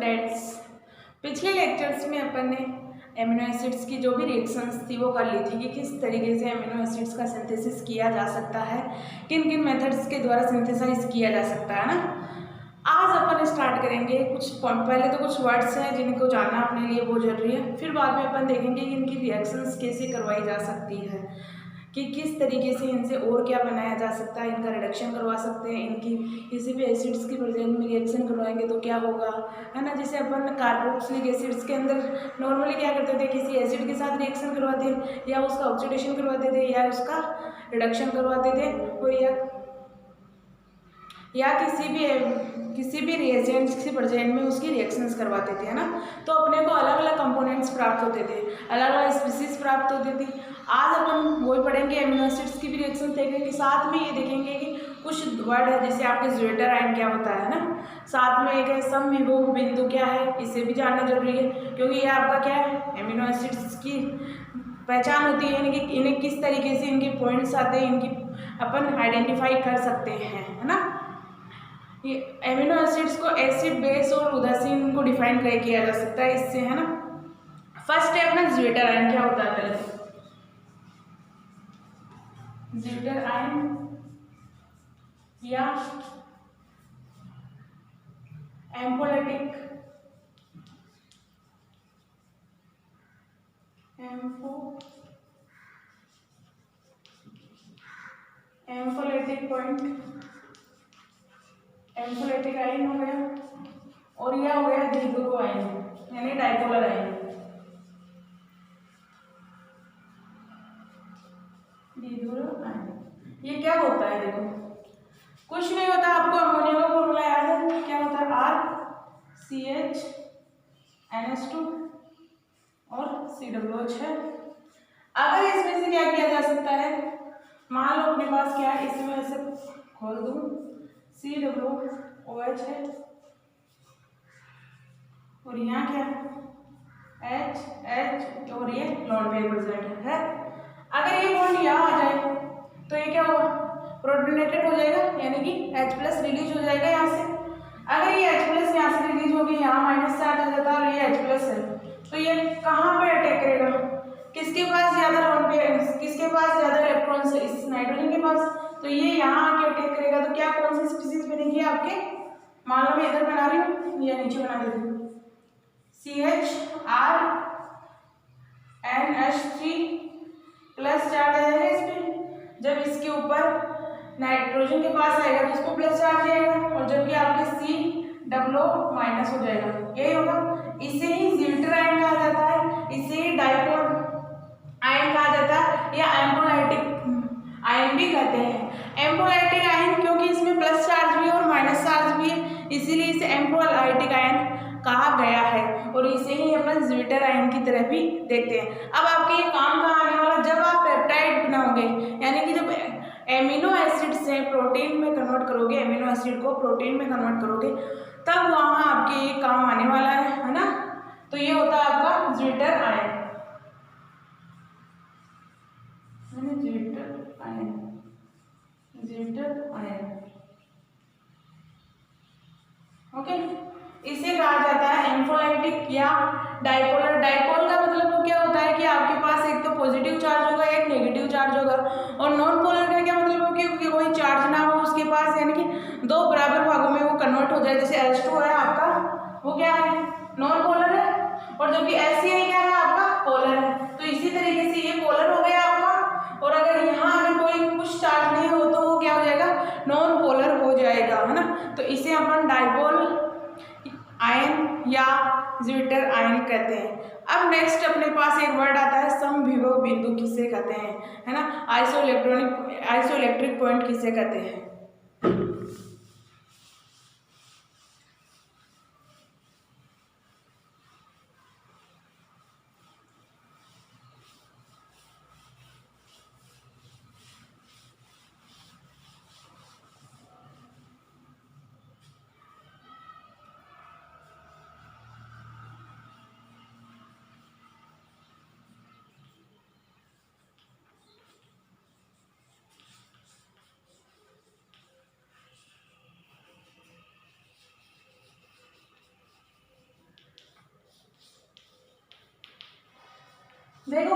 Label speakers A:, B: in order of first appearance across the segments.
A: Students, पिछले lectures में अपन ने एमिनो एसिड्स की जो भी रिएक्शंस थी वो कर ली थी कि किस तरीके से एमिनो एसिड्स का सिंथेसिस किया जा सकता है, किन किन मेथड्स के द्वारा सिंथेसाइज किया जा सकता है ना। आज अपन स्टार्ट करेंगे पहले तो कुछ वर्ड्स हैं जिनको जानना अपने लिए बहुत जरूरी है, फिर बाद में अपन देखेंगे कि इनकी रिएक्शंस कैसे करवाई जा सकती है, कि किस तरीके से इनसे और क्या बनाया जा सकता है, इनका रिडक्शन करवा सकते हैं, इनकी किसी भी एसिड्स की प्रेजेंस में रिएक्शन करवाएंगे तो क्या होगा, है ना। जैसे अपन कार्बोक्सिलिक एसिड्स के अंदर नॉर्मली क्या करते थे, किसी एसिड के साथ रिएक्शन करवाते या उसका ऑक्सीडेशन करवाते थे या उसका रिडक्शन करवाते थे, और या किसी भी रिएजेंट्स की प्रेजेंट में उसकी रिएक्शंस करवाते थे, है ना। तो अपने को अलग अलग कंपोनेंट्स प्राप्त होते थे, अलग अलग स्पीसीज प्राप्त होती थी। आज अपन वही पढ़ेंगे, एमिनो एसिड्स की भी रिएक्शन देखेंगे, साथ में ये देखेंगे कि कुछ वर्ड है जैसे आपके ज्वेटर आयन क्या होता है ना, साथ में एक है समविभव बिंदु क्या है, इसे भी जानना जरूरी है, क्योंकि ये आपका क्या है, एमिनो एसिड्स की पहचान होती है, इन्हें किस तरीके से इनके पॉइंट्स आते हैं, इनकी अपन आइडेंटिफाई कर सकते हैं, है ना। ये एमिनो एसिड्स को एसिड बेस और उदासीन को डिफाइन किया जा सकता है इससे, है ना। फर्स्ट है अपना ज्वेटर आयन क्या होता है, पहले ज्वेटर आयन या एम्फोलेटिक पॉइंट, एम्फोलेटिक आयन हो गया, और यह हो गया द्विध्रुव आयन यानी डाइपोलर आयन। द्विध्रुव आयन ये क्या होता है, देखो कुछ नहीं होता, आपको अमोनिया का फॉर्मूला याद है, क्या होता है, RCH NH2 और COOH है। अगर इसमें से क्या किया जा सकता है, मान लो अपने पास क्या है, इसमें ऐसे खोल दूं, COOH है और यहाँ क्या है, H और ये लॉन पेयर प्रेजेंट है। अगर ये बॉन्ड यहाँ आ जाए तो ये क्या होगा, प्रोटोनेटेड हो जाएगा, यानी कि H+ रिलीज हो जाएगा यहाँ से। अगर ये H+ यहाँ से रिलीज होगी, यहाँ माइनस चार्ज आ जाता है और ये H+ है, तो ये कहाँ पे अटैक करेगा, किसके पास ज्यादा लॉन पेयर, किसके पास ज्यादा इलेक्ट्रॉन्स है, इस नाइट्रोजन के पास, तो ये यहाँ आके अटैक करेगा। तो क्या कौन सी स्पीसीज बनेगी आपके, मान लो मैं इधर बना रही हूँ या नीचे बना देती हूँ, CHRNH3 प्लस चार्ज आ जाएगा इस पे, जब इसके ऊपर नाइट्रोजन के पास आएगा तो इसको प्लस चार्ज आएगा, और जबकि आपके COO माइनस हो जाएगा, यही होगा। इसे ही ज्वेटर आयन कहा जाता है, इसे ही डाइपोल आयन कहा जाता है, या एम्फोलाइटिक आयन भी कहते हैं। एम्फोलाइटिक आयन क्योंकि इसमें प्लस चार्ज भी है और माइनस चार्ज भी है, इसीलिए इसे एम्फोलाइटिक आयन कहा गया है, और इसे ही अपन ज्वेटर आयन की तरह भी देखते हैं। अब आपके ये काम कहाँ आने वाला, जब आप पेप्टाइड बनाओगे, यानी कि जब एमिनो एसिड से प्रोटीन में कन्वर्ट करोगे, एमिनो एसिड को प्रोटीन में कन्वर्ट करोगे, तब वहाँ आपके ये काम आने वाला है ना। तो ये होता है आपका zwitter ion, zwitter ion okay. इसे कहा जाता है एम्फोलाइटिक या डाइपोलर। डाइपोल का मतलब वो क्या होता है कि आपके पास एक तो पॉजिटिव चार्ज होगा, एक नेगेटिव चार्ज होगा, और नॉन पोलर का क्या मतलब हो कि कोई चार्ज ना हो उसके पास, यानी कि दो बराबर भागों में वो कन्वर्ट हो जाए। जैसे H2 है आपका, वो क्या है, नॉन पोलर है, और जबकि HCl क्या है आपका, पोलर है। तो इसी तरीके से ये पोलर हो गया आपका, और अगर यहाँ अगर कोई कुछ चार्ज नहीं हो तो वो क्या हो जाएगा, नॉन पोलर हो जाएगा, है ना। तो इसे अपन डाइपोल आयन या ज्वेटर आयन कहते हैं। अब नेक्स्ट अपने पास एक वर्ड आता है समविभव बिंदु किसे कहते हैं, है ना। आइसोइलेक्ट्रिक पॉइंट किसे कहते हैं। देखो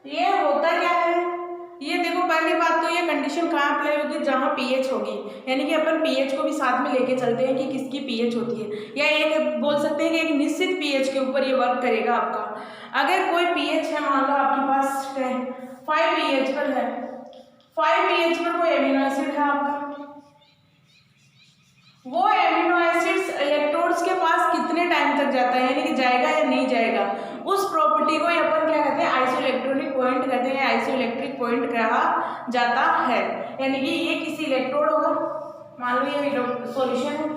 A: ये होता क्या है, ये देखो पहली बात तो ये कंडीशन कहाँ अप्लाई होगी, जहाँ पीएच होगी, यानी कि अपन पीएच को भी साथ में लेके चलते हैं कि किसकी पीएच होती है, या एक बोल सकते हैं कि एक निश्चित पीएच के ऊपर ये वर्क करेगा आपका। अगर कोई पीएच है, मान लो आपके पास 5 पीएच पर है, 5 पीएच पर कोई एमिनो एसिड है आपका, वो एमिनो एसिड्स इलेक्ट्रोड्स के पास कितने टाइम तक जाता है, यानी कि जाएगा या नहीं जाएगा, उस प्रॉपर्टी को अपन क्या कहते हैं, आइसोइलेक्ट्रॉनिक पॉइंट कहते हैं, आइसोइलेक्ट्रिक पॉइंट कहा जाता है। यानी कि ये किसी इलेक्ट्रोड होगा, मान लो ये सॉल्यूशन है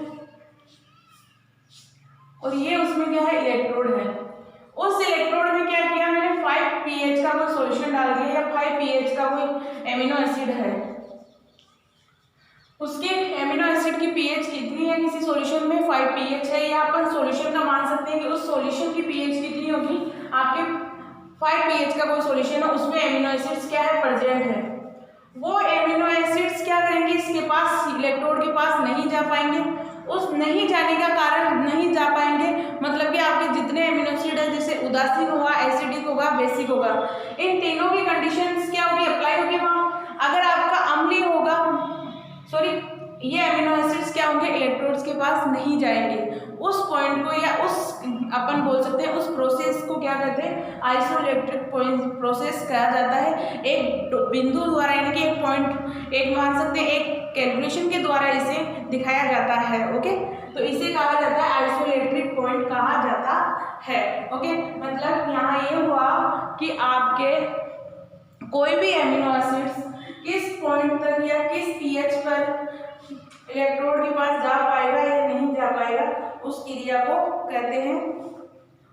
A: और ये उसमें क्या है, इलेक्ट्रोड है, उस इलेक्ट्रोड में क्या किया मैंने, 5 पीएच का कोई सॉल्यूशन डाल दिया या 5 पीएच का कोई एमिनो एसिड है, उसके एमिनो एसिड की पीएच कितनी है किसी सॉल्यूशन में, 5 पीएच है, या अपन सॉल्यूशन का मान सकते हैं कि उस सॉल्यूशन की पीएच कितनी होगी, आपके 5 पीएच का कोई सॉल्यूशन है, उसमें एमिनो एसिड्स क्या है, प्रेजेंट है, वो एमिनो एसिड्स क्या करेंगे, इसके पास इलेक्ट्रोड के पास नहीं जा पाएंगे, उस नहीं जाने का कारण नहीं जा पाएंगे मतलब कि आपके जितने एमिनो एसिड है, जैसे उदासीन होगा, एसिडिक होगा, बेसिक होगा, इन तीनों की कंडीशंस क्या होगी, अप्लाई होगी वहाँ। अगर आपका अम्लीय होगा, सॉरी ये एमिनो एसिड्स क्या होंगे, इलेक्ट्रोड्स के पास नहीं जाएंगे, उस पॉइंट को या उस अपन बोल सकते हैं उस प्रोसेस को क्या कहते हैं, आइसोइलेक्ट्रिक प्रोसेस कहा जाता है। एक बिंदु द्वारा यानी कि एक पॉइंट, एक मान सकते हैं एक कैलकुलेशन के द्वारा इसे दिखाया जाता है। ओके, तो इसे कहा जाता है आइसोइलेक्ट्रिक पॉइंट कहा जाता है। ओके, मतलब यहाँ ये हुआ कि आपके कोई भी एमिनो एसिड्स किस पॉइंट तक या किस पीएच पर इलेक्ट्रोड के पास जा पाएगा या नहीं जा पाएगा, उस एरिया को कहते हैं।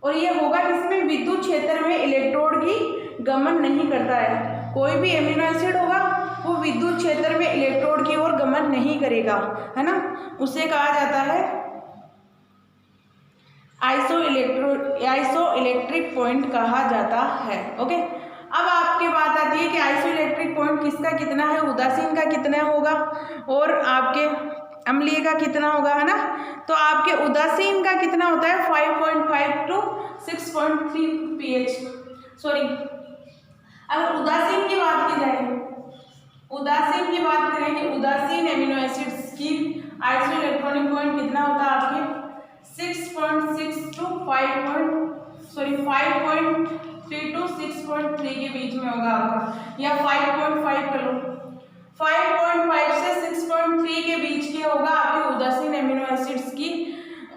A: और ये होगा किसमें, विद्युत क्षेत्र में इलेक्ट्रोड की गमन नहीं करता है। कोई भी एमिनो एसिड होगा वो विद्युत क्षेत्र में इलेक्ट्रोड की ओर गमन नहीं करेगा, है ना, उसे कहा जाता है आइसोइलेक्ट्रिक पॉइंट कहा जाता है। ओके, अब आपकी बात आती है कि आइसोइलेक्ट्रिक पॉइंट किसका कितना है, उदासीन का कितना होगा और आपके अम्लीय का कितना होगा, है ना। तो आपके उदासीन का कितना होता है, 5.5 to 6.3 pH। सॉरी, अगर उदासीन की बात की जाए, उदासीन की बात करेंगे, उदासीन एमिनो एसिड्स की आइसोइलेक्ट्रॉनिक पॉइंट कितना होता है आपके 6.6 to 5.3 to 6.3 के बीच में होगा आपका, या 5.5 कर लो, 5.5 से 6.3 के बीच के होगा आपके उदासीन एमिनो एसिड्स की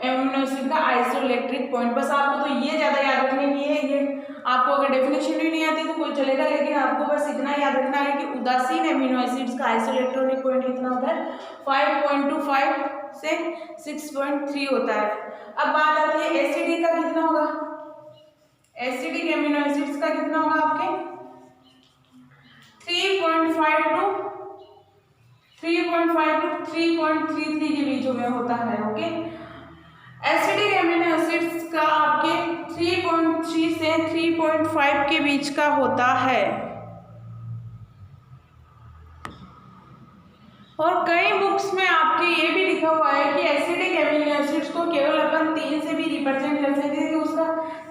A: एमिनो एसिड का आइसोइलेक्ट्रिक पॉइंट। बस आपको तो ये ज़्यादा याद रखने की है, ये आपको अगर डेफिनेशन भी नहीं आती तो कोई चलेगा, लेकिन आपको बस इतना याद रखना है कि उदासीन एमिनो एसिड्स का आइसोइलेक्ट्रॉनिक पॉइंट कितना होता है, 5.25 से 6.3 होता है। अब बात आती है एसिडिक का कितना होगा, एसिडिक एमिनो एसिड्स का कितना होगा आपके 3.5 to 3.33 के बीच में होता है। ओके, एसिडिक एमिनो एसिड्स का आपके 3.3 से 3.5 के बीच का होता है। और कई बुक्स में आपके ये भी लिखा हुआ है कि एसिडिक एमिनो एसिड्स को केवल अपन 3 से भी रिप्रेजेंट कर सकते हैं कि उसका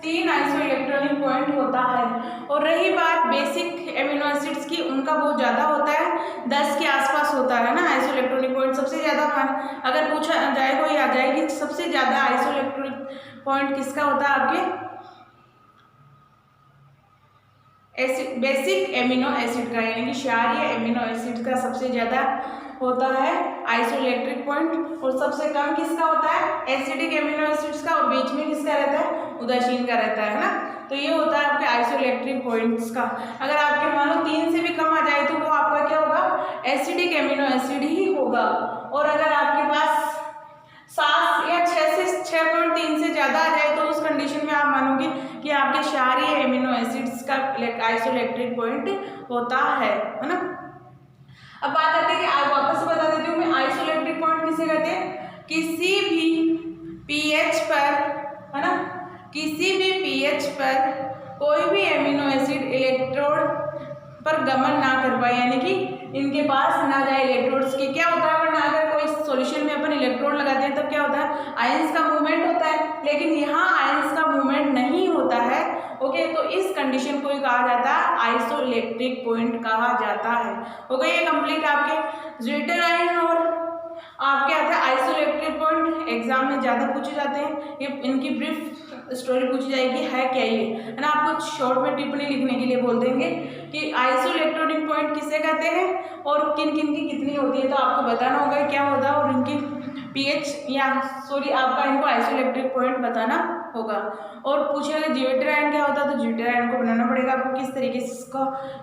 A: 3 आइसोइलेक्ट्रॉनिक पॉइंट होता है। और रही बात बेसिक एमिनो एसिड्स की, उनका बहुत ज़्यादा होता है, 10 के आसपास होता है ना आइसोइलेक्ट्रॉनिक पॉइंट। सबसे ज़्यादा अगर पूछा जाए कोई आ जाएगी सबसे ज़्यादा आइसोइलेक्ट्रॉनिक पॉइंट किसका होता है आपके बेसिक एमिनो एसिड का, यानी कि क्षारीय एमिनो एसिड का सबसे ज़्यादा होता है आइसोइलेक्ट्रिक पॉइंट, और सबसे कम किसका होता है एसिडिक एमिनो एसिड्स का, और बीच में किसका रहता है उदासीन का रहता है ना। तो ये होता है आपके आइसोइलेक्ट्रिक पॉइंट्स का। अगर आपके मान लो 3 से भी कम आ जाए तो वो आपका क्या होगा एसिडिक एमिनो एसिड ही होगा। और अगर आपके पास 7 या 6 से 6.3 से ज़्यादा आ जाए तो उस कंडीशन में आप मानोगे कि आपके क्षारीय एमिनो एसिड्स का आइसोइलेक्ट्रिक पॉइंट होता है ना। अब बात आती है कि आप वापस बता देती हूँ मैं, आइसोइलेक्ट्रिक पॉइंट किसे कहते हैं, किसी भी पीएच पर, है ना, किसी भी पीएच पर कोई भी एमिनो एसिड इलेक्ट्रोड पर गमन ना कर पाए, यानी कि इनके पास ना जाए इलेक्ट्रोड्स के। क्या होता है, वरना अगर कोई सॉल्यूशन में अपन इलेक्ट्रोड लगाते हैं तब क्या होता है, आयंस का मूवमेंट होता है, लेकिन यहाँ आयंस का मूवमेंट नहीं होता है। ओके, तो इस कंडीशन को कहा जाता है आइसोइलेक्ट्रिक पॉइंट कहा जाता है। हो गई ये कंप्लीट आपके ज्विटर आयन और आपके आता है आइसोइलेक्ट्रिक पॉइंट। एग्जाम में ज़्यादा पूछे जाते हैं, ये इनकी ब्रीफ स्टोरी पूछी जाएगी है क्या ये, है ना। आपको शॉर्ट में टिप्पणी लिखने के लिए बोल देंगे कि आइसोइलेक्ट्रिक पॉइंट किसे कहते हैं और किन किन की कितनी होती है, तो आपको बताना होगा क्या होता है और इनकी पीएच या सॉरी आपका इनको आइसोइलेक्ट्रिक पॉइंट बताना होगा। और पूछेगा ज्विटर आयन क्या होता है, तो ज्विटर आयन को बनाना पड़ेगा आपको किस तरीके से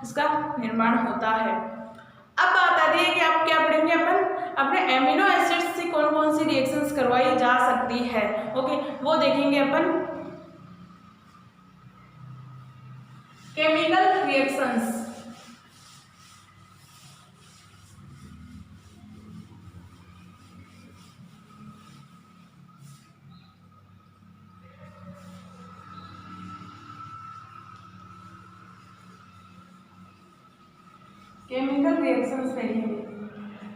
A: इसका निर्माण होता है। अब बात आती है कि आप क्या पढ़ेंगे, अपन अपने एमिनो एसिड्स से कौन कौन सी रिएक्शंस करवाई जा सकती है। ओके, वो देखेंगे अपन। केमिकल रिएक्शंस, केमिकल रिएक्शंस देखेंगे।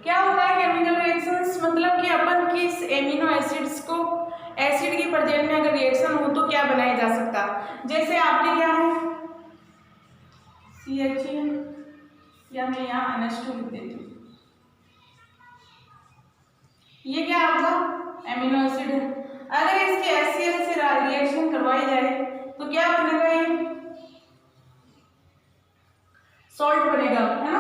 A: क्या होता है केमिकल रिएक्शंस, मतलब कि अपन किस एमिनो एसिड्स को एसिड की प्रजेंस में अगर रिएक्शन हो तो क्या बनाया जा सकता। जैसे आपके क्या है CHN या मैं यहाँ NH2 लिख देती हूँ, ये क्या आपका एमिनो एसिड है। अगर इसके HCl से रिएक्शन करवाई जाए तो क्या बनेगा, ये सॉल्ट बनेगा, है ना।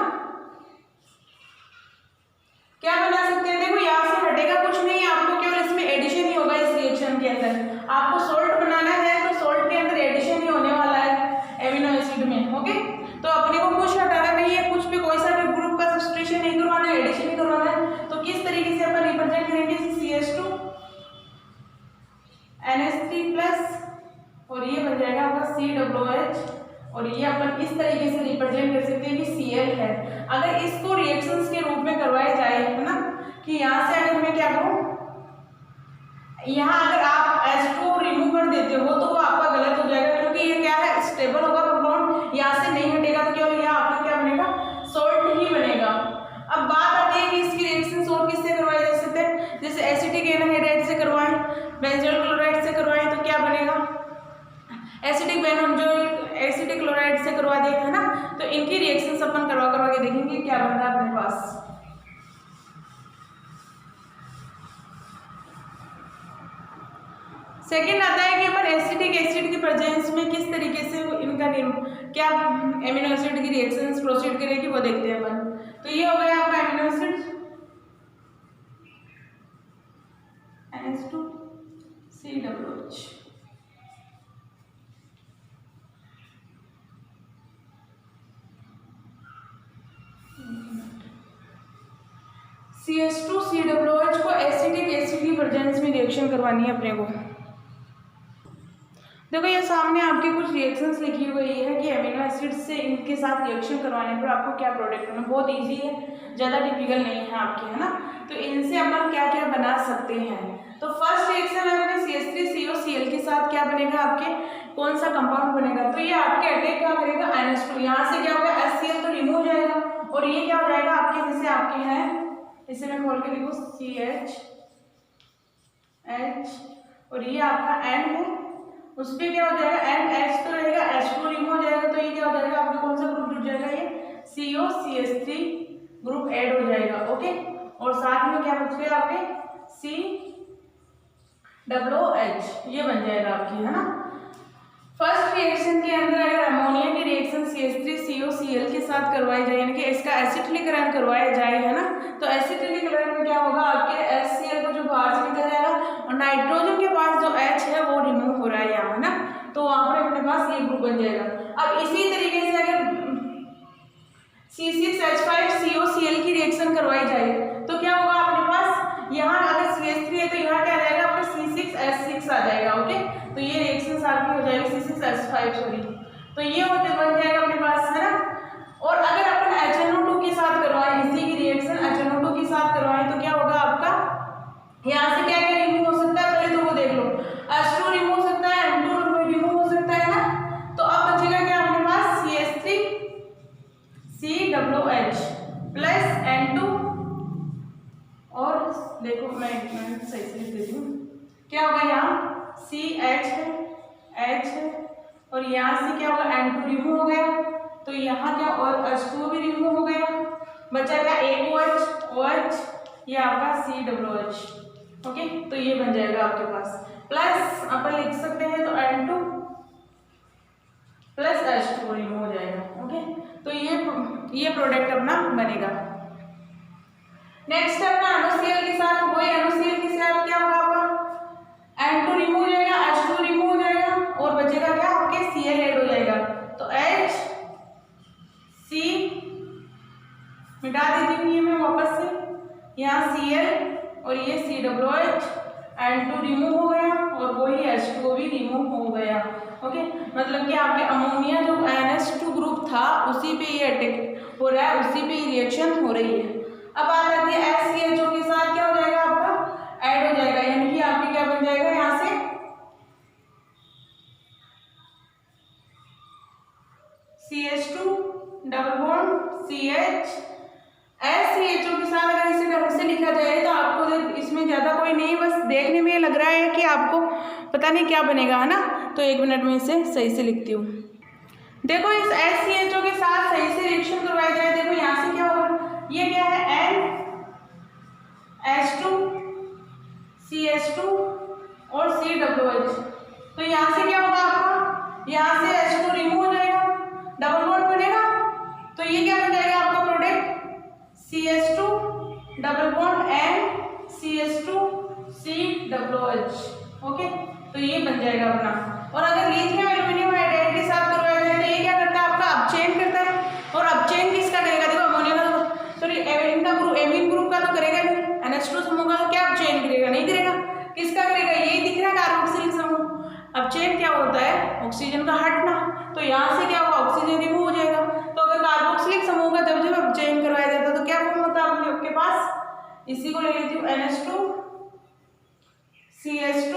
A: क्या बना सकते हैं, देखो यहाँ से हटेगा कुछ नहीं, आपको केवल इसमें एडिशन ही होगा इस रिएक्शन के अंदर। आपको सॉल्ट बनाना है तो सॉल्ट के अंदर एडिशन ही होने वाला है एमिनो एसिड में। ओके, तो अपने को कुछ हटाना नहीं है, कुछ भी कोई सा भी ग्रुप का सब्स्टिट्यूशन नहीं करवाना है, एडिशन ही करवाना है। तो किस तरीके से अपन रिप्रेजेंट करेंगे, CH2 NH3+ और ये बन जाएगा आपका COOH और ये अपन इस तरीके से रिप्रेजेंट कर सकते हैं कि Cl है। अगर इसको रिएक्शंस के रूप में करवाया जाए, है ना, कि यहाँ से अगर मैं क्या करूँ, यहाँ अगर आप H2 रिमूव कर देते हो तो वो आपका गलत हो जाएगा, क्योंकि ये क्या है स्टेबल होगा कंपाउंड, यहाँ से नहीं हटेगा तो केवल यहाँ आपका क्या बनेगा, सॉल्ट ही बनेगा। अब बात आती है कि इसकी रिएक्शंस और किससे करवाई जा सकते हैं, जैसे एसिटिक एनहाइड्राइड से करवाएं, बेंजोइल क्लोराइड से करवाएं तो क्या बनेगा, एसिटिक बेंजोइल एसिटिक क्लोराइड से करवा दें, है ना। तो इनकी रिएक्शंस अपन करवा के देखेंगे क्या बन रहा है अपने पास। सेकेंड आता है कि अपन एसिटिक एसिड की प्रेजेंस में किस तरीके से इनका क्या एमिनो एसिड की रिएक्शंस प्रोसीड करेगी वो देखते हैं अपन। तो ये हो गया आपका एमिनो एसिड NH2COOH। CH2COOH को एसिटिक एसिड की प्रेजेंस में रिएक्शन करवानी है अपने को। देखो ये सामने आपके कुछ रिएक्शंस लिखी हुई है कि एमिनो एसिड से इनके साथ रिएक्शन करवाने पर आपको क्या प्रोडक्ट करना। बहुत इजी है, ज़्यादा टिपिकल नहीं है आपके, है ना। तो इनसे अपन क्या क्या बना सकते हैं। तो फर्स्ट रिएक्शन है CH3COCl के साथ क्या बनेगा, आपके कौन सा कंपाउंड बनेगा, तो ये आपके अटैक क्या करेगा NH2, यहाँ से क्या होगा HCl तो रिमूव हो जाएगा और ये क्या हो जाएगा आपके, जैसे आपके हैं इसे मैं खोल के देखूँ CH और ये आपका N है, उस पर क्या हो जाएगा NH तो रहेगा, H2 रिमूव हो जाएगा तो ये क्या हो जाएगा आपका कौन सा ग्रुप जुड़ जाएगा, ये COCH3 ग्रुप ऐड हो जाएगा। ओके, और साथ में क्या बच गया आपके COOH, ये बन जाएगा आपकी, है ना। फर्स्ट रिएक्शन के अंदर अगर अमोनिया की रिएक्शन CH3COCl के साथ करवाई जाए, यानी कि इसका एसिटिलीकरण करवाया जाए, है ना, तो एसिटिलीकरण में क्या होगा आपके HCl को जो बाहर से निकल जाएगा और नाइट्रोजन के पास जो H है वो रिमूव हो रहा है यहाँ, है ना, तो वहाँ पर अपने पास ये ग्रुप बन जाएगा। अब इसी तरीके से अगर C6H5COCl की रिएक्शन करवाई जाए तो क्या होगा अपने पास, यहाँ अगर CH3 है तो यहाँ क्या आ जाएगा आपका C6H6 आ जाएगा। ओके, तो ये रिएक्शन आपकी हो जाएगी C6H5 सॉरी, तो ये होते बन जाएगा अपने पास, है ना। और अगर अपन HNO2 के साथ करवाएं, इसी की रिएक्शन HNO2 के साथ करवाएं तो क्या होगा आपका, यहाँ से क्या क्या रिमूव हो सकता है पहले तो वो देख लो, H2 रिमूव हो सकता है, N2 रिमूव हो सकता है ना। तो अब बचेगा क्या अपने पास COOH प्लस N2, और देखो मैं सही से लिख देती हूँ, क्या होगा यहाँ CH है, H है, और यहाँ से क्या होगा N2 रिमूव हो गया, तो यहाँ क्या और H2 भी रिमूव हो गया, बचा क्या AOH, OH, ये आपका COOH। ओके, तो ये बन जाएगा आपके पास, प्लस अपन लिख सकते हैं तो N2 प्लस H2 रिमूव हो जाएगा। ओके, तो ये प्रोडक्ट अपना बनेगा। नेक्स्ट अपना NaCl के साथ, वही NaCl के साथ क्या होगा आपका N2 रिमूव हो जाएगा, H2 रिमूव हो जाएगा, और बचेगा क्या आपके Cl ऐड हो जाएगा, तो H C मिटा देती हूँ ये मैं वापस से, यहाँ Cl और ये COOH, N2 रिमूव हो गया और वही H2 भी रिमूव हो गया। ओके, मतलब कि आपके अमोनिया जो NH2 ग्रुप था उसी पे ये अटैक हो रहा है, उसी पे रिएक्शन हो रही है। अब बात आती है SCHO के साथ क्या हो जाएगा आपका ऐड हो जाएगा, यानी कि आपके क्या बन जाएगा यहाँ से CH2 double bond CH। SCHO के साथ अगर इसे ढंग से लिखा जाए तो आपको इसमें ज़्यादा कोई नहीं, बस देखने में लग रहा है कि आपको पता नहीं क्या बनेगा, है ना। तो 1 मिनट में इसे सही से लिखती हूँ। देखो इस SCHO के साथ सही से रिएक्शन करवाया जाए, देखो यहाँ से क्या होगा, ये क्या है NH2 CH2 और COOH, तो यहाँ से क्या होगा आपका, यहाँ से H2 रिमूव हो जाएगा, डबल बॉन्ड बनेगा, तो ये क्या बन जाएगा आपका product CH2 double bond N CH2 COOH। Okay, तो ये बन जाएगा अपना। और अगर लिथियम एल्यूमिनियम हाइड्राइड के साथ करवाया जाए तो ये क्या करता है आपका अपचेन करता है, और अपचेन किसका करेगा, देखो अमोनिया का, सॉरी एमीन का ग्रुप, एमीन ग्रुप का तो करेगा नहीं, NH2 समूह का क्या अपचेन करेगा, नहीं करेगा, किसका करेगा, यही दिख रहा है कार्बोक्सिलिक समूह। अपचेन क्या होता है, ऑक्सीजन का हटना, तो यहाँ से क्या होगा ऑक्सीजन रिमूव हो जाएगा। तो अगर कार्बोक्सिलिक समूह का जब जब अपचयन करवाया जाता है तो क्या फॉर्म होता है आपके पास, इसी को ले लेती हूँ NH2 CH2,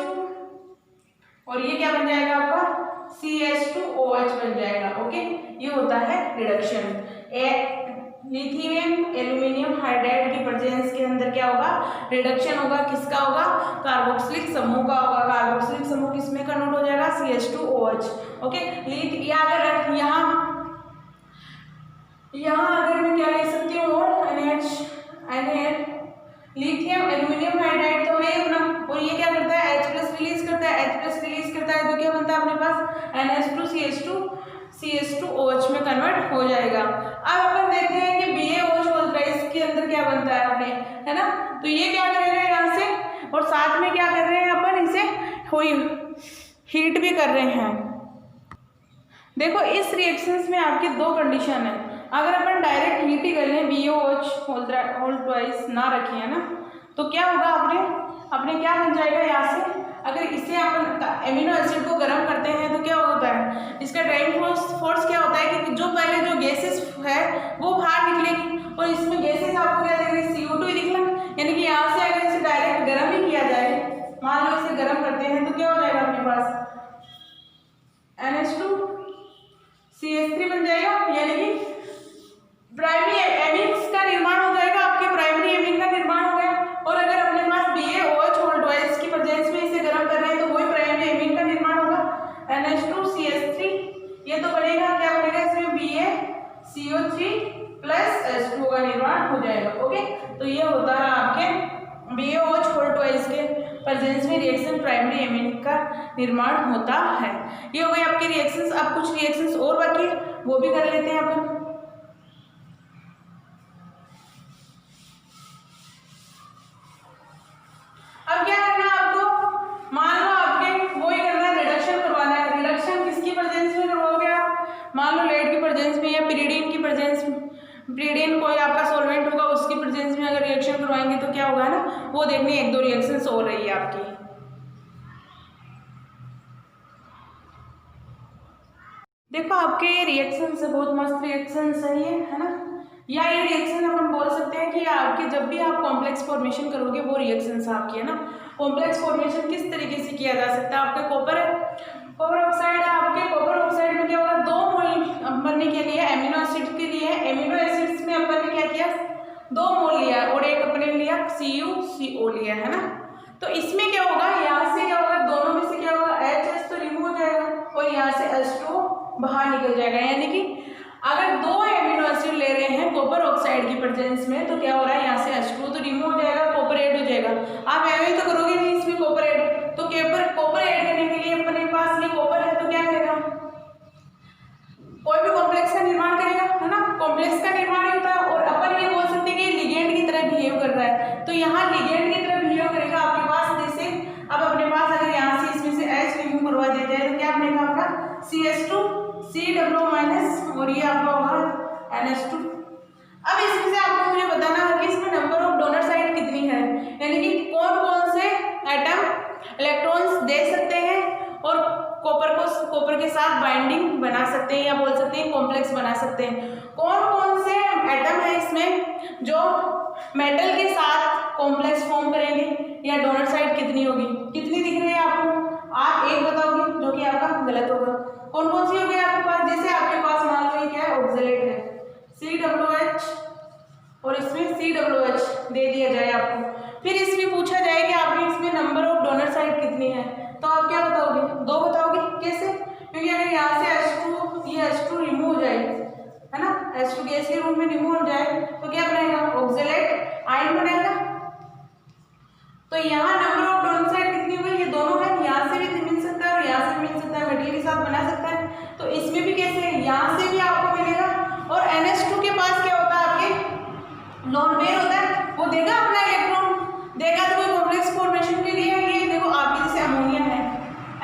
A: और ये क्या बन जाएगा आपका CH2OH बन जाएगा। ओके, ये होता है रिडक्शन। लिथियम एल्यूमिनियम हाइड्राइड की प्रेजेंस के अंदर क्या होगा, रिडक्शन होगा, किसका होगा, कार्बोक्सिलिक समूह का होगा। कार्बोक्सिलिक समूह किसमें कन्वर्ट हो जाएगा, CH2OH। ओके, या अगर यहाँ अगर मैं क्या ले सकती हूँ, और NaL, लिथियम एल्यूमिनियम हाइड्राइड तो है अपना, और ये क्या करता है H+ रिलीज करता है, H+ रिलीज करता है तो क्या बनता है अपने पास NH2 CH2OH में कन्वर्ट हो जाएगा। अब अपन देखते हैं कि BaOH इसके अंदर क्या बनता है अपने, है ना, तो ये क्या करेगा यहाँ से, और साथ में क्या कर रहे हैं अपन, इसे हीट भी कर रहे हैं। देखो इस रिएक्शंस में आपकी 2 कंडीशन है, अगर अपन डायरेक्ट हीट ही कर लें, BaOH होल ट्वाइस ना रखें, है ना, तो क्या होगा अपने क्या बन जाएगा यहाँ से, अगर इसे अपन एमिनो एसिड को गर्म करते हैं तो क्या होता है, इसका ड्राइविंग फोर्स क्या होता है कि जो पहले जो गैसेस है वो बाहर निकलेगी, और इसमें गैसेस आपको क्या दिख रही है, CO2 ही दिख रहा है, यानी कि यहाँ से अगर इसे डायरेक्ट गर्म ही किया जाए, मान लो इसे गर्म करते हैं तो क्या हो जाएगा अपने पास NH2 CH3 बन जाएगा, यानी कि प्राइमरी एमीन्स का निर्माण हो जाएगा, आपके प्राइमरी एमीन का निर्माण हो गया। और अगर अपने पास BaOH होल ट्वाइस की प्रेजेंस में इसे गर्म कर रहे हैं तो वही प्राइमरी एमीन का निर्माण होगा, NH2 CH3, ये तो बनेगा क्या बनेगा इसमें BaCO3 प्लस H2 का निर्माण हो जाएगा। ओके, तो ये होता है आपके BaOH होल ट्वाइस के प्रेजेंस में रिएक्शन प्राइमरी एमीन का निर्माण होता है। ये हो गए आपके रिएक्शंस। अब कुछ रिएक्शंस और बाकी वो भी कर लेते हैं अपन। अब क्या करना है आपको, मान लो आपके वो ही करना है, रिडक्शन करवाना है। रिडक्शन किसकी प्रेजेंस में करवाओगे आप, मान लो लेड की प्रेजेंस में या पिरिडीन की प्रेजेंस में, पिरिडीन कोई आपका सॉल्वेंट होगा उसकी प्रेजेंस में अगर रिएक्शन करवाएंगे तो क्या होगा ना, वो देखने 1-2 रिएक्शंस हो रही है आपकी। देखो आपके ये रिएक्शन से बहुत मस्त रिएक्शन सही है ना, या ये रिएक्शन अपन बोल सकते हैं कि आपके जब भी आप कॉम्प्लेक्स फॉर्मेशन करोगे वो रिएक्शंस आपकी, है ना। कॉम्प्लेक्स फॉर्मेशन किस तरीके से किया जा सकता है, आपके कॉपर ऑक्साइड है, आपके कॉपर ऑक्साइड में क्या होगा, 2 मोल बनने के लिए एमिनो एसिड के लिए एमिनो 2 मोल लिया और एक अपने लिया CuCO लिया है ना। तो इसमें क्या होगा, यहाँ से क्या होगा, दोनों में से क्या होगा, H तो रिमूव हो जाएगा और यहाँ से H2 बाहर निकल जाएगा। यानी कि अगर 2 एमिनो एसिड ले रहे हैं कॉपर ऑक्साइड की प्रेजेंस में तो क्या हो रहा है, यहाँ से H2 तो रिमूव हो जाएगा, कॉपर ऐड हो जाएगा। आप ऐड तो करोगे नहीं इसमें कॉपर ऐड, तो कॉपर ऐड करने के लिए अपने पास ये कॉपर है तो क्या करेगा, कोई भी कॉम्प्लेक्स का निर्माण करेगा, है ना। कॉम्प्लेक्स का निर्माण ही होता है और अपन ये बोल सकते हैं कि लिगेंड की तरह बिहेव कर रहा है, तो यहाँ लिगेंड की तरह बिहेव करेगा आपके पास। जैसे अब अपने पास अगर यहाँ से इसमें से H रिमूव करवा दिया जाए तो क्या बनेगा आपका CH2 COO- और ये आपका होगा NH2। अब इसमें से आपको मुझे बताना है कि इसमें नंबर ऑफ डोनर साइट कितनी है, यानी कि कौन कौन से एटम इलेक्ट्रॉन्स दे सकते हैं और कॉपर के साथ बाइंडिंग बना सकते हैं या बोल सकते हैं कॉम्प्लेक्स बना सकते हैं। कौन कौन से एटम है इसमें जो मेटल के साथ कॉम्प्लेक्स फॉर्म करेंगे या डोनर साइड कितनी होगी, कितनी दिख रही है आपको, आप एक बताओगे जो कि आपका गलत होगा। कौन कौन सी होगी आपके पास, जैसे आपके पास मान लो ये क्या है, ऑक्सलेट है COOH और इसमें COOH दे दिया जाए आपको, फिर इसमें पूछा जाए कि आपके इसमें नंबर ऑफ डोनर साइड कितनी है, तो आप क्या बताओगे, 2 बताओगे। कैसे, क्योंकि अगर यहाँ से H2 ये H2 रिमूव हो जाए, है ना, H2 गैस के रूप में रिमूव हो जाए तो क्या बनेगा, ऑक्सलेट आयन बनेगा। तो यहाँ नंबर ऑफ डोनर साइड कितनी हुई, ये दोनों है, यहाँ से भी मिल सकता है और यहाँ से भी मिल सकता है, मेटेरियल के साथ बना सकता है। तो इसमें भी कैसे, यहाँ से भी आपको मिलेगा और NH2 के पास क्या होता है, आपके लॉन पेयर होता है, वो देगा अपना इलेक्ट्रॉन, देगा तो कोई कॉम्प्लेक्स फॉर्मेशन के लिए। ये देखो आपके जैसे अमोनिया है,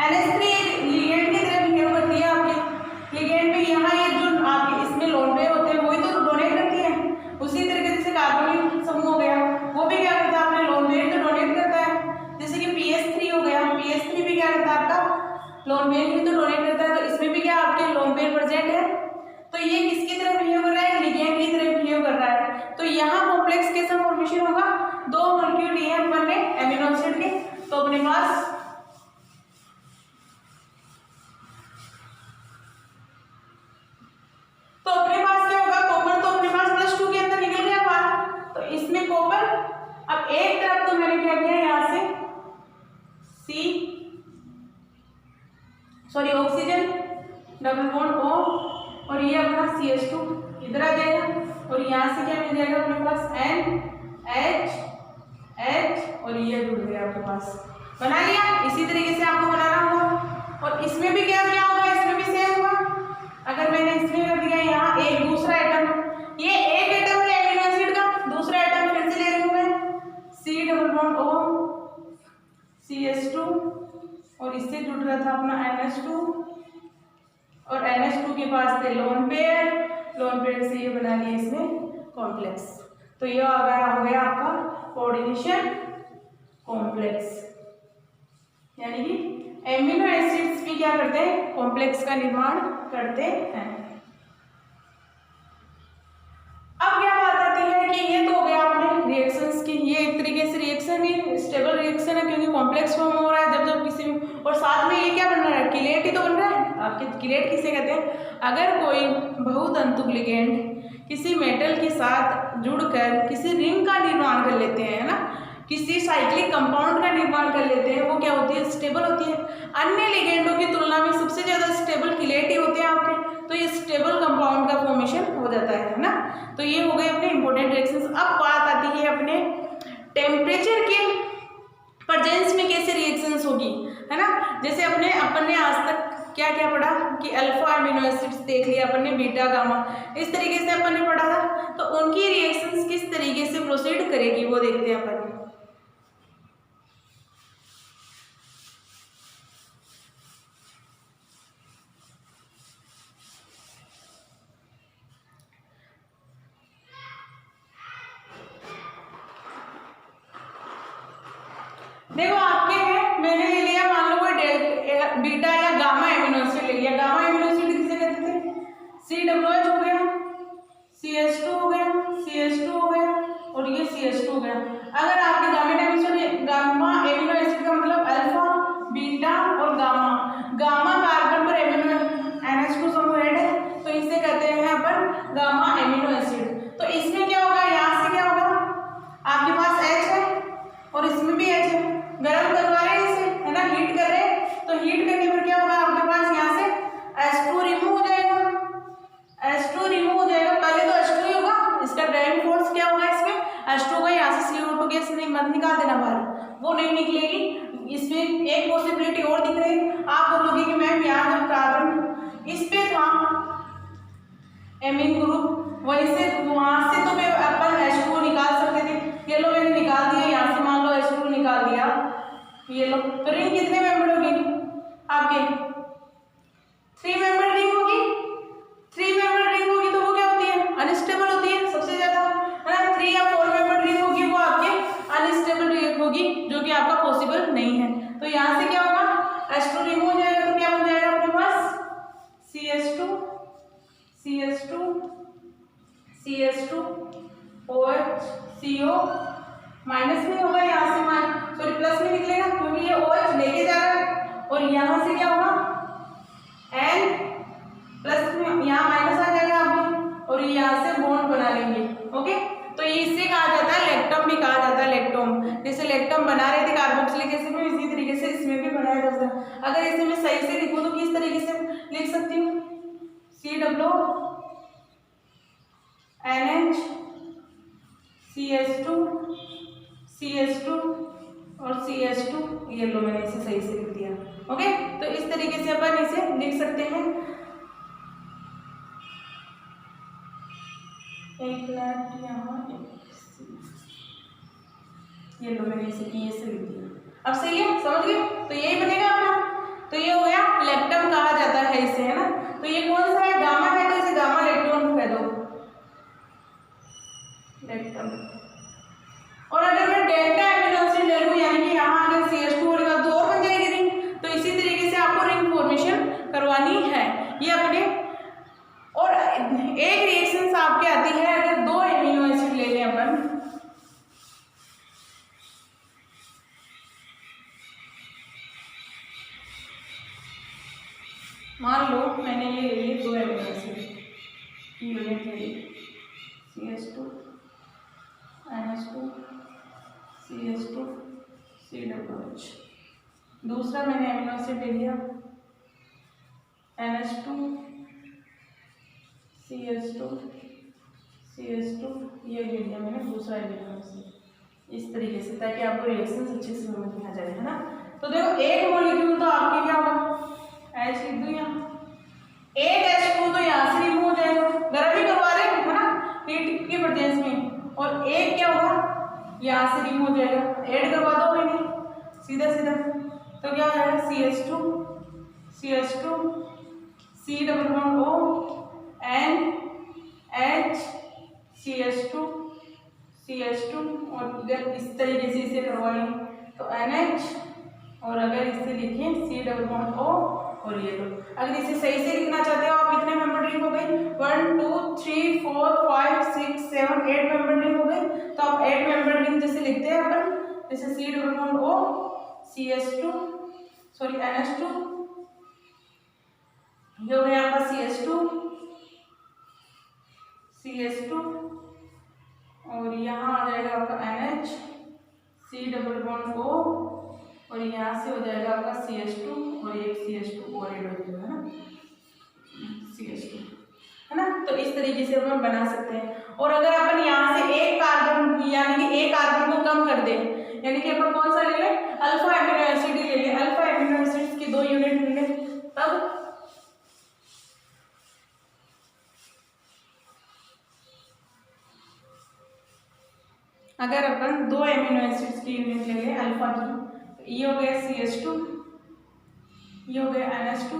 A: NH3 लिगेंड की तरह बिहेव करती है आपके, लिगेंड में यहाँ ये जो आपके इसमें लोन पेयर होते हैं वही तो डोनेट करती है। उसी तरीके से कार्बोनिल समूह हो गया, वो भी क्या करता है, अपने लोन पेयर तो डोनेट करता है। जैसे कि PS3 हो गया, PS3 भी क्या करता है, आपका लोन पेयर ही तो डोनेट करता है। तो इसमें भी क्या आपके लोन पेयर प्रेजेंट है, तो ये किसकी तरह बिहेव कर रहा है, लिगेंड की तरह बिहेव कर रहा है। तो यहाँ कॉम्प्लेक्स कैसा फॉर्मेशन होगा, 2 मॉलिक्यूल लिए अपन ने एमिनो एसिड के, तो अपने पास क्या होगा, कॉपर तो अपने पास +2 के अंदर निकल गया बाहर, तो इसमें कॉपर, अब एक तरफ तो मैंने क्या किया यहाँ से ऑक्सीजन डबल बॉन्ड O और ये अपना CH2 इधर आ जाएगा और यहाँ से क्या मिल जाएगा अपने पास NH और ये जुड़ गया आपके पास, बना लिया। इसी तरीके से आपको बनाना होगा और इसमें भी क्या होगा, इसमें भी सेम होगा। अगर मैंने इसमें कर दिया यहाँ एक दूसरा एटम, ये एक एटम है एमिनो एसिड का, दूसरा एटम फिर से ले रही हूँ मैं C+O CH2 और इससे जुड़ रहा था अपना NH2 और NH2 के पास थे लोन पेयर से ये बना लिया इसमें कॉम्प्लेक्स। तो ये हो गया आपका कोऑर्डिनेशन कॉम्प्लेक्स, यानी कि एमिनो एसिड्स भी क्या करते हैं, कॉम्प्लेक्स का निर्माण करते हैं। अब क्या बात आती है कि ये तो हो गया आपने रिएक्शंस की, ये एक तरीके से रिएक्शन ही स्टेबल रिएक्शन है क्योंकि कॉम्प्लेक्स फॉर्म हो रहा है जब किसी में, और साथ में ये क्या बन रहा है, किलेट ही तो बन रहा है। आपके किलेट किसे कहते हैं, अगर कोई बहुतंतुक लिगेंड किसी मेटल के साथ जुड़कर किसी रिंग का निर्माण कर लेते हैं, है ना, किसी साइक्लिक कंपाउंड का निर्माण कर लेते हैं, वो क्या होती है, स्टेबल होती है। अन्य लिगेंडों की तुलना में सबसे ज़्यादा स्टेबल किलेट ही होते हैं आपके, तो ये स्टेबल कंपाउंड का फॉर्मेशन हो जाता है ना। तो ये हो गए अपने इंपॉर्टेंट रिएक्शंस। अब बात आती है अपने टेम्परेचर के प्रेजेंस में कैसे रिएक्शंस होगी, है ना। जैसे अपन ने आज तक क्या क्या पढ़ा कि अल्फा अमीनो एसिड्स देख लिया अपन ने, बीटा गामा, इस तरीके से अपन ने पढ़ा था। तो उनकी रिएक्शंस किस तरीके से प्रोसीड करेगी वो देखते हैं अपन। देखो आपके हैं, मैंने ले लिया मान लो कोई बीटा या गामा एमिनो एसिड ले लिया। गामा एमिनो एसिड किसे कहते थे, COOH हो गया, CH2 हो गया, CH2 हो गया और ये CH2 हो गया। अगर आपके गामा एमिनो एसिड का मतलब अल्फा, बीटा और गामा, गामा कार्बन पर एमिनो NH2 समूह ऐड है तो इसे कहते हैं अपन गामा एमिनो एसिड। तो इसमें क्या होगा, यहाँ से क्या होगा, रिमूव हो जाएगा। पहले तो H2 ही होगा, इसका ड्राइविंग फोर्स क्या होगा इसमें, H2 होगा। यहाँ से CO2 गैस नहीं मत निकाल देना बाहर, वो नहीं निकलेगी। इसमें एक पॉसिबिलिटी और दिख रही है, आप बोलोगे कि मैम यहाँ जब कार्बन इस पे था एमीन ग्रुप, वहीं से वहां से तो मैं अपन H2 निकाल सकते थे। ये लो मैंने निकाल दिया, यहाँ से मान लो H2 निकाल दिया, ये लो। तो रिंग कितने मेंबर होगी आपके, 3 मेंबर रिंग होगी। 3 मेंबर रिंग होगी तो वो क्या होती है, अनस्टेबल होती है सबसे ज्यादा, है ना। 3 या 4 मेंबर रिंग होगी वो आपके अनस्टेबल रिंग होगी, जो कि आपका पॉसिबल नहीं है। तो यहाँ से क्या होगा, H2 रिमूव हो जाएगा, तो क्या बन जाएगा अपने पास CH2 OH CO माइनस में होगा, यहाँ से सॉरी प्लस में निकलेगा क्योंकि ये OH लेके जा रहा है। और यहाँ से क्या होगा N प्लस में, यहाँ माइनस आ जाएगा आपके, और यहाँ से बॉन्ड बना लेंगे। ओके, तो ये इससे कहा जाता है लेक्टम भी कहा जाता है, लेक्टोम। जैसे लेक्टम बना रहे थे कार्बोक्सिलिक एसिड में, इसी तरीके से इसमें भी बनाया जाता है। अगर इसे मैं सही से लिखूं तो किस तरीके से लिख सकती हूँ, CONH CH2 और CH2, ये लो मैंने इसे सही से लिख दिया। ओके, तो इस तरीके से अपन इसे लिख सकते हैं। एक मिनट, यहाँ ये लो मैंने इसे PA से लिख दिया। अब सही है, समझ गए। तो यही बनेगा अपना, तो ये हो गया लेक्टम कहा जाता है इसे, है ना। तो ये कौन सा है, गामा है, तो इसे गामा लेक्टोन कह दो, लेक्टम। और अगर मैं डेल्टा एमिनो एसिड ले लूं, यानी कि यहाँ अगर CH2 होगा तो और बन जाएगी रिंग। तो इसी तरीके से आपको रिंग फॉर्मेशन करवानी है ये अपने। और एक रिएक्शन आपके आती है, अगर 2 एमिनो एसिड ले लें अपन, मान लो मैंने ये ले ली 2 एमिनो एसिड की यूनिट ले ली, CH2 NH2 CH2 COOH। दूसरा मैंने एमिनो एसिड ले लिया NH2 CH2 ये ले लिया मैंने दूसरा एमिनो एसिड, इस तरीके से, ताकि आपको रिएक्शन अच्छे से समझ में आ जाए, है ना। तो देखो एक मॉलिक्यूल तो आपके क्या होगा, H लिख दूं यहाँ, एक H2 तो यहाँ से रिमूव हो जाएगा, गर्म ही करवा रहे हैं, है ना, हीट के प्रेजेंस में। और एक क्या होगा, यहाँ से रिमूव हो जाएगा, ऐड करवा दो मैंने सीधा सीधा, तो क्या हो जाएगा CH2 C double bond O NH CH2 और इधर इस तरीके से इसे करवाएं तो NH, और अगर इसे लिखें C डबल बॉन्ड O और ये लो। अगर इसे सही से लिखना चाहते हो आप, इतने मेंबर रिंग हो गई, 1 2 3 4 5 6 7 8 मेंबर रिंग हो गई। तो आप 8 मेंबर रिंग जैसे लिखते हैं अपन, जैसे C double bond O CH2 sorry NH2, ये हो गया आपका CH2 और यहाँ आ जाएगा आपका NH C double bond O, और यहाँ से हो जाएगा आपका CH2 और एक CH2 और एड हो जाएगा, है ना, CH2, है ना। तो इस तरीके से अपन बना सकते हैं। और अगर अपन यहाँ से एक कार्बन, यानी कि एक कार्बन को कम कर दें, यानी कि अपन कौन सा ले लें, अल्फा एमिनो एसिड ही ले लें, अल्फा एमिनो एसिड की 2 यूनिट ले लें, तब अगर अपन 2 एमिनो एसिड्स की यूनिट ले लें अल्फा की, ये हो गया CH2, ये हो गया NH2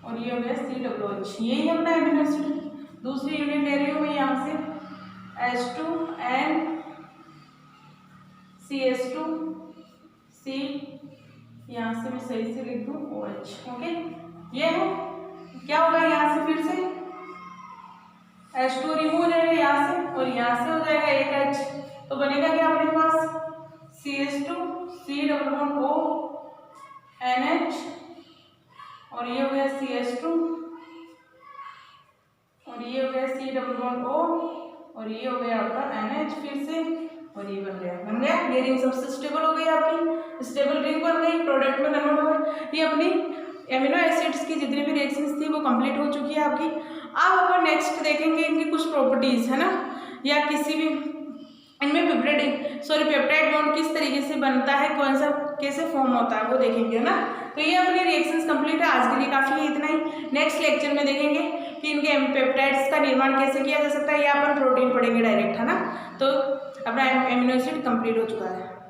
A: और ये हो गया COOH, यही अपना एमिनो एसिड। दूसरी यूनिट ले रही हूँ मैं यहाँ से H2N CH2 C, यहाँ से मैं सही से लिख दूँ OH। ओके, ये है क्या होगा, यहाँ से फिर से H2 रिमूव हो जाएगा यहाँ से, और यहाँ से हो जाएगा एक H, तो बनेगा क्या अपने पास CH2 C double bond O NH, और ये हो गया CH2 और ये हो गया C डबल बॉन्ड O, और ये हो गया आपका NH फिर से, और ये बन गया ये रिंग सबसे स्टेबल हो गई, आपकी स्टेबल रिंग बन गई, प्रोडक्ट में कन्वर्ट हो गई। ये अपनी एमिनो एसिड्स की जितनी भी रिएक्शंस थी वो कंप्लीट हो चुकी है आपकी। अब अपन नेक्स्ट देखेंगे इनकी कुछ प्रॉपर्टीज़, है ना, या किसी भी इनमें पेप्टाइड बॉन्ड किस तरीके से बनता है, कौन सा कैसे फॉर्म होता है वो देखेंगे, है ना। तो ये अपनी रिएक्शंस कंप्लीट है, आज के लिए काफ़ी है इतना ही। नेक्स्ट लेक्चर में देखेंगे कि इनके पेप्टाइड्स का निर्माण कैसे किया जा सकता है, या अपन प्रोटीन पढ़ेंगे डायरेक्ट, है ना। तो अपना एमिनो एसिड कंप्लीट हो चुका है।